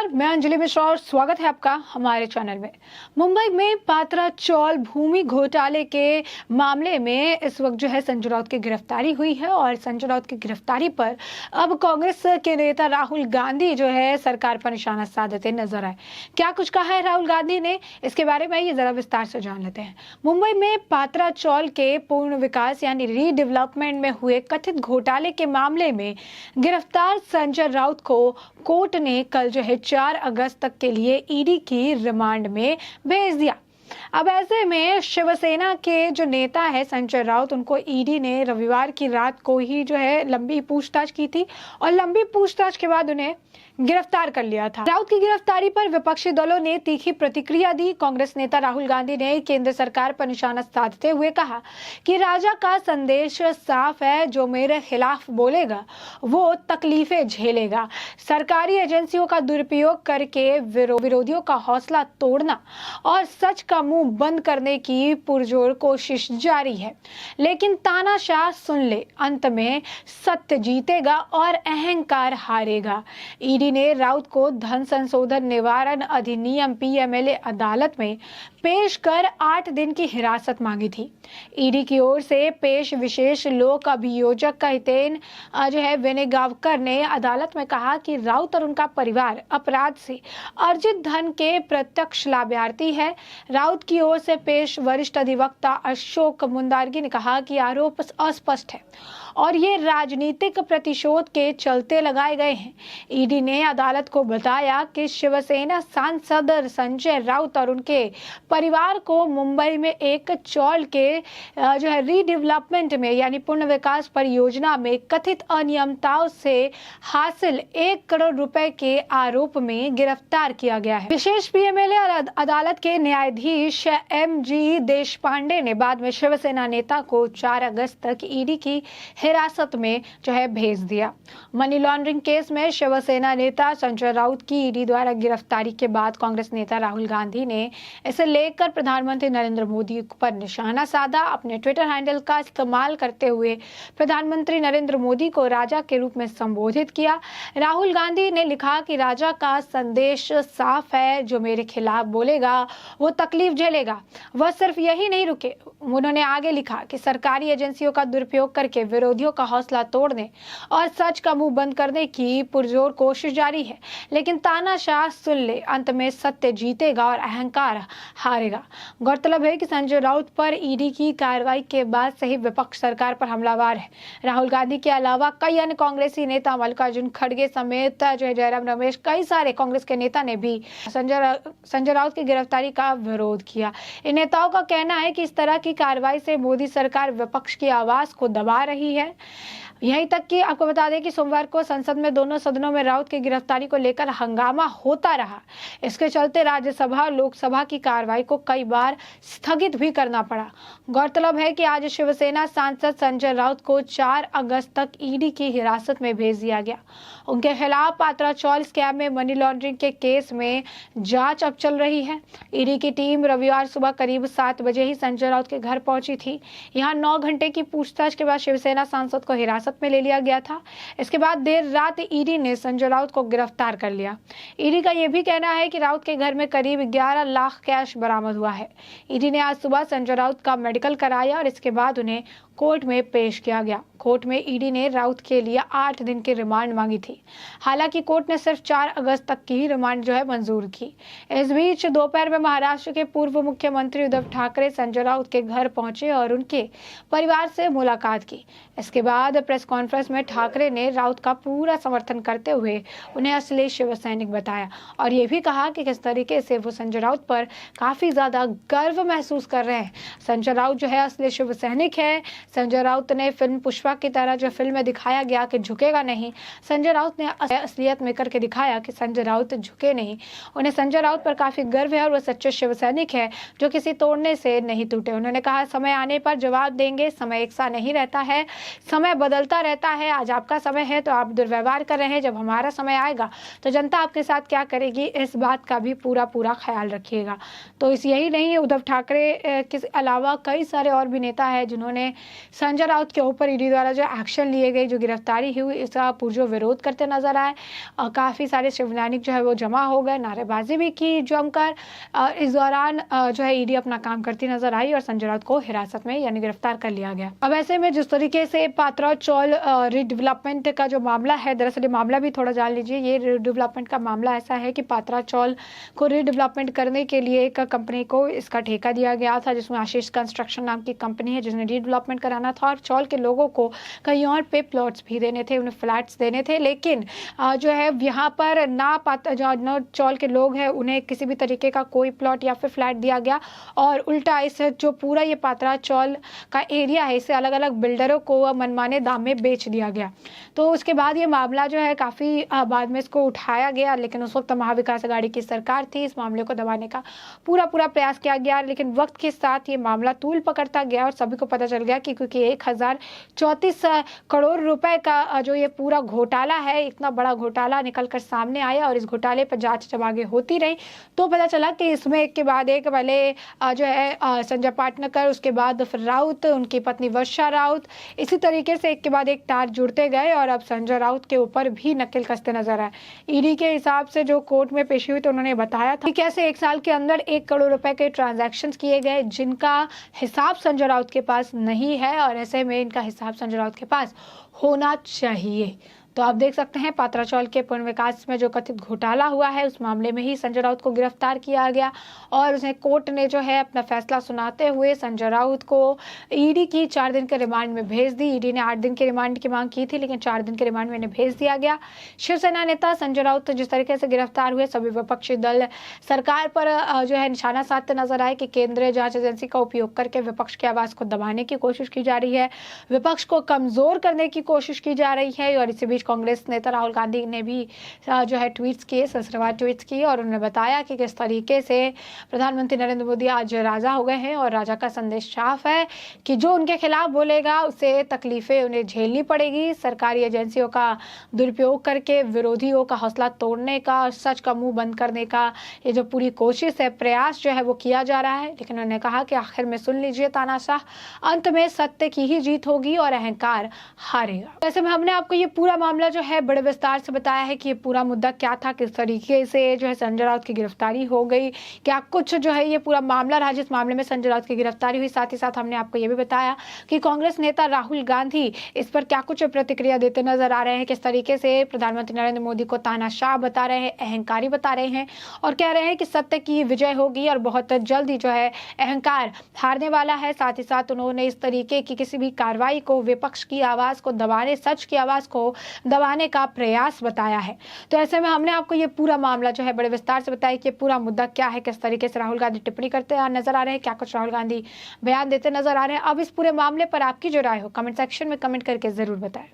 नमस्कार, मैं अंजलि मिश्रा और स्वागत है आपका हमारे चैनल में। मुंबई में पात्रा चौल भूमि घोटाले के मामले में इस वक्त जो है संजय राउत की गिरफ्तारी हुई है और संजय राउत की गिरफ्तारी पर अब कांग्रेस के नेता राहुल गांधी जो है सरकार पर निशाना साधते नजर आए। क्या कुछ कहा है राहुल गांधी ने, इसके बारे में ये जरा विस्तार से जान लेते हैं। मुंबई में पात्रा चौल के पूर्ण विकास यानी रीडेवलपमेंट में हुए कथित घोटाले के मामले में गिरफ्तार संजय राउत को कोर्ट ने कल जो है 4 अगस्त तक के लिए ईडी की रिमांड में भेज दिया। अब ऐसे में शिवसेना के जो नेता है संजय राउत, उनको ईडी ने रविवार की रात को ही जो है लंबी पूछताछ की थी और लंबी पूछताछ के बाद उन्हें गिरफ्तार कर लिया था। राउत की गिरफ्तारी पर विपक्षी दलों ने तीखी प्रतिक्रिया दी। कांग्रेस नेता राहुल गांधी ने केंद्र सरकार पर निशाना साधते हुए कहा कि राजा का संदेश साफ है, जो मेरे खिलाफ बोलेगा वो तकलीफें झेलेगा। सरकारी एजेंसियों का दुरुपयोग करके विरोधियों का हौसला तोड़ना और सच का मुंह बंद करने की पुरजोर कोशिश जारी है, लेकिन तानाशाह सुन ले, अंत में सत्य जीतेगा और अहंकार हारेगा। ईडी ने राउत को धन संशोधन निवारण अधिनियम पीएमएलए अदालत में पेश कर 8 दिन की हिरासत मांगी थी। ईडी की ओर से पेश विशेष लोक अभियोजक कहतेन जो है वेनेगावकर ने अदालत में कहा कि राउत और उनका परिवार अपराध से अर्जित धन के प्रत्यक्ष लाभार्थी है। राउत की ओर से पेश वरिष्ठ अधिवक्ता अशोक मुंदारगी ने कहा कि आरोप अस्पष्ट है और ये राजनीतिक प्रतिशोध के चलते लगाए गए हैं। ईडी ने अदालत को बताया कि शिवसेना सांसद संजय राउत और उनके परिवार को मुंबई में एक चौल के जो है रीडेवलपमेंट में यानी पूर्ण विकास परियोजना में कथित अनियमितताओं से हासिल 1 करोड़ रुपए के आरोप में गिरफ्तार किया गया है। विशेष पीएमएलए अदालत के न्यायाधीश एमजी देशपांडे ने बाद में शिवसेना नेता को 4 अगस्त तक ईडी की हिरासत में जो है भेज दिया। मनी लॉन्ड्रिंग केस में शिवसेना नेता संजय राउत की ईडी द्वारा गिरफ्तारी के बाद कांग्रेस नेता राहुल गांधी ने इसे लेकर प्रधानमंत्री नरेंद्र मोदी पर निशाना साधा। अपने ट्विटर हैंडल का इस्तेमाल करते हुए प्रधानमंत्री नरेंद्र मोदी को राजा के रूप में संबोधित किया। राहुल गांधी ने लिखा कि राजा का संदेश साफ है, जो मेरे खिलाफ बोलेगा वो तकलीफ झेलेगा। वह सिर्फ यही नहीं रुके, उन्होंने आगे लिखा कि सरकारी एजेंसियों का दुरुपयोग करके विरोधियों का हौसला तोड़ने और सच का मुंह बंद करने की पुरजोर कोशिश जारी है, लेकिन तानाशाह सुन ले, अंत में सत्य जीतेगा और अहंकार हारेगा। गौरतलब है कि संजय राउत पर ईडी की कार्रवाई के बाद से ही विपक्ष सरकार पर हमलावर है। राहुल गांधी के अलावा कई अन्य कांग्रेसी नेता, मल्लिकार्जुन खड़गे समेत जो है जयराम रमेश, कई सारे कांग्रेस के नेता ने भी संजय राउत की गिरफ्तारी का विरोध किया। इन नेताओं का कहना है कि इस तरह की कार्रवाई से मोदी सरकार विपक्ष की आवाज को दबा रही है। यहीं तक कि आपको बता दें कि सोमवार को संसद में दोनों सदनों में राउत की गिरफ्तारी को लेकर हंगामा होता रहा। इसके चलते राज्यसभा लोकसभा की कार्रवाई को कई बार स्थगित भी करना पड़ा। गौरतलब है कि आज शिवसेना सांसद संजय राउत को 4 अगस्त तक ईडी की हिरासत में भेज दिया गया। उनके खिलाफ पात्रा चौल स्कैम में मनी लॉन्ड्रिंग के केस में जांच अब चल रही है। ईडी की टीम रविवार सुबह करीब 7 बजे ही संजय राउत के घर पहुंची थी। यहाँ 9 घंटे की पूछताछ के बाद शिवसेना सांसद को हिरासत में ले लिया गया था। इसके बाद देर रात ईडी ने संजय राउत को गिरफ्तार कर लिया। ईडी का यह भी कहना है कि राउत के घर में करीब 11 लाख कैश बरामद हुआ है। ईडी ने आज सुबह संजय राउत का मेडिकल कराया और इसके बाद उन्हें कोर्ट में पेश किया गया। कोर्ट में ईडी ने राउत के लिए 8 दिन की रिमांड मांगी थी। हालांकि कोर्ट ने सिर्फ 4 अगस्त तक की ही रिमांड जो है मंजूर की। इस बीच दोपहर में महाराष्ट्र के पूर्व मुख्यमंत्री उद्धव ठाकरे संजय राउत के घर पहुंचे और उनके परिवार से मुलाकात की। इसके बाद प्रेस कॉन्फ्रेंस में ठाकरे ने राउत का पूरा समर्थन करते हुए उन्हें असली शिव सैनिक बताया और ये भी कहा कि किस तरीके से वो संजय राउत पर काफी ज्यादा गर्व महसूस कर रहे हैं। संजय राउत जो है असली शिव सैनिक है। संजय राउत ने फिल्म पुष्पा की तरह जो फिल्म में दिखाया गया कि झुकेगा नहीं, संजय राउत ने असलियत में करके दिखाया कि संजय राउत झुके नहीं। उन्हें संजय राउत पर काफी गर्व है और वह सच्चे शिव सैनिक है जो किसी तोड़ने से नहीं टूटे। उन्होंने कहा समय आने पर जवाब देंगे, समय एक सा नहीं रहता है, समय बदलता रहता है। आज आपका समय है तो आप दुर्व्यवहार कर रहे हैं, जब हमारा समय आएगा तो जनता आपके साथ क्या करेगी, इस बात का भी पूरा ख्याल रखिएगा। तो इस यही नहीं, उद्धव ठाकरे के अलावा कई सारे और भी नेता है जिन्होंने संजय राउत के ऊपर ईडी द्वारा द्वारा जो एक्शन लिए गए, जो गिरफ्तारी हुई, इसका पुरजोर विरोध करते नजर आए। काफ़ी सारे शिवसैनिक जो है वो जमा हो गए, नारेबाजी भी की जमकर। इस दौरान जो है ईडी अपना काम करती नजर आई और संजय राउत को हिरासत में यानी गिरफ्तार कर लिया गया। अब ऐसे में जिस तरीके से पात्रा चौल रीडेवलपमेंट का जो मामला है, दरअसल ये मामला भी थोड़ा जान लीजिए। ये रीडेवलपमेंट का मामला ऐसा है कि पात्रा चौल को रीडेवलपमेंट करने के लिए एक कंपनी को इसका ठेका दिया गया था, जिसमें आशीष कंस्ट्रक्शन नाम की कंपनी है जिसने रीडेवलपमेंट कराना था और चौल के लोगों को कहीं और पे प्लॉट्स भी देने थे, उन्हें फ्लैट्स देने थे। लेकिन जो है यहाँ पर जो चौल के लोग हैं उन्हें किसी भी तरीके का कोई प्लॉट या फिर फ्लैट दिया गया और उल्टा इस जो पूरा ये पात्रा चौल का एरिया है इसे अलग अलग बिल्डरों को मनमाने दाम में बेच दिया गया। तो उसके बाद ये मामला जो है काफ़ी बाद में इसको उठाया गया, लेकिन उस वक्त महाविकास अघाड़ी की सरकार थी। इस मामले को दबाने का पूरा प्रयास किया गया, लेकिन वक्त के साथ ये मामला तूल पकड़ता गया और सभी को पता चल गया कि क्योंकि 1034 करोड़ रुपए का जो ये पूरा घोटाला है, इतना बड़ा घोटाला निकल कर सामने आया और इस घोटाले पर जांच जब आगे होती रही तो पता चला कि इसमें एक के बाद एक पहले जो है संजय पाटनकर, उसके बाद फिर राउत, उनकी पत्नी वर्षा राउत, इसी तरीके से एक के बाद एक तार जुड़ते गए और अब संजय राउत के ऊपर भी नकेल कसते नजर आए। ईडी के हिसाब से जो कोर्ट में पेशी हुई तो उन्होंने बताया था कि कैसे 1 साल के अंदर 1 करोड़ रुपए के ट्रांजैक्शंस किए गए जिनका हिसाब संजय राउत के पास नहीं है और ऐसे में इनका हिसाब संजय राउत के पास होना चाहिए। तो आप देख सकते हैं पात्रा चौल के पुनर्विकास में जो कथित घोटाला हुआ है उस मामले में ही संजय राउत को गिरफ्तार किया गया और उसे कोर्ट ने जो है अपना फैसला सुनाते हुए संजय राउत को ईडी की 4 दिन के रिमांड में भेज दी। ईडी ने 8 दिन के रिमांड की मांग की थी, लेकिन 4 दिन के रिमांड में इन्हें भेज दिया गया। शिवसेना नेता संजय राउत जिस तरीके से गिरफ्तार हुए, सभी विपक्षी दल सरकार पर जो है निशाना साधते नजर आए कि केंद्रीय जांच एजेंसी का उपयोग करके विपक्ष की आवाज को दबाने की कोशिश की जा रही है, विपक्ष को कमजोर करने की कोशिश की जा रही है। और इसी बीच कांग्रेस नेता राहुल गांधी ने भी जो है ट्वीट्स किए, सिलसिलेवार ट्वीट्स किए और उन्होंने बताया कि किस तरीके से प्रधानमंत्री नरेंद्र मोदी आज राजा हो गए हैं और राजा का संदेश साफ है कि जो उनके खिलाफ बोलेगा उसे तकलीफें उन्हें झेलनी पड़ेगी। सरकारी एजेंसियों का दुरुपयोग करके विरोधियों का हौसला तोड़ने का, सच का मुंह बंद करने का ये जो पूरी कोशिश है, प्रयास जो है वो किया जा रहा है। लेकिन उन्होंने कहा कि आखिर में सुन लीजिए तानाशाह, अंत में सत्य की ही जीत होगी और अहंकार हारेगा। वैसे में हमने आपको ये पूरा मामला जो है बड़े विस्तार से बताया है कि ये पूरा मुद्दा क्या था, किस तरीके से जो है संजय राउत की गिरफ्तारी हो गई, क्या कुछ जो है ये पूरा मामला रहा जिस मामले में संजय राउत की गिरफ्तारी हुई। साथ ही साथ हमने आपको ये भी बताया कि कांग्रेस नेता राहुल गांधी इस पर क्या कुछ प्रतिक्रिया देते नजर आ रहे हैं, किस तरीके से प्रधानमंत्री नरेंद्र मोदी को तानाशाह बता रहे हैं, अहंकारी बता रहे हैं और कह रहे हैं कि सत्य की विजय होगी और बहुत जल्दी जो है अहंकार हारने वाला है। साथ ही साथ उन्होंने इस तरीके की किसी भी कार्रवाई को, विपक्ष की आवाज को दबाने, सच की आवाज को दबाने का प्रयास बताया है। तो ऐसे में हमने आपको ये पूरा मामला जो है बड़े विस्तार से बताया कि पूरा मुद्दा क्या है, किस तरीके से राहुल गांधी टिप्पणी करते नजर आ रहे हैं, क्या कुछ राहुल गांधी बयान देते नजर आ रहे हैं। अब इस पूरे मामले पर आपकी जो राय हो कमेंट सेक्शन में कमेंट करके जरूर बताएं।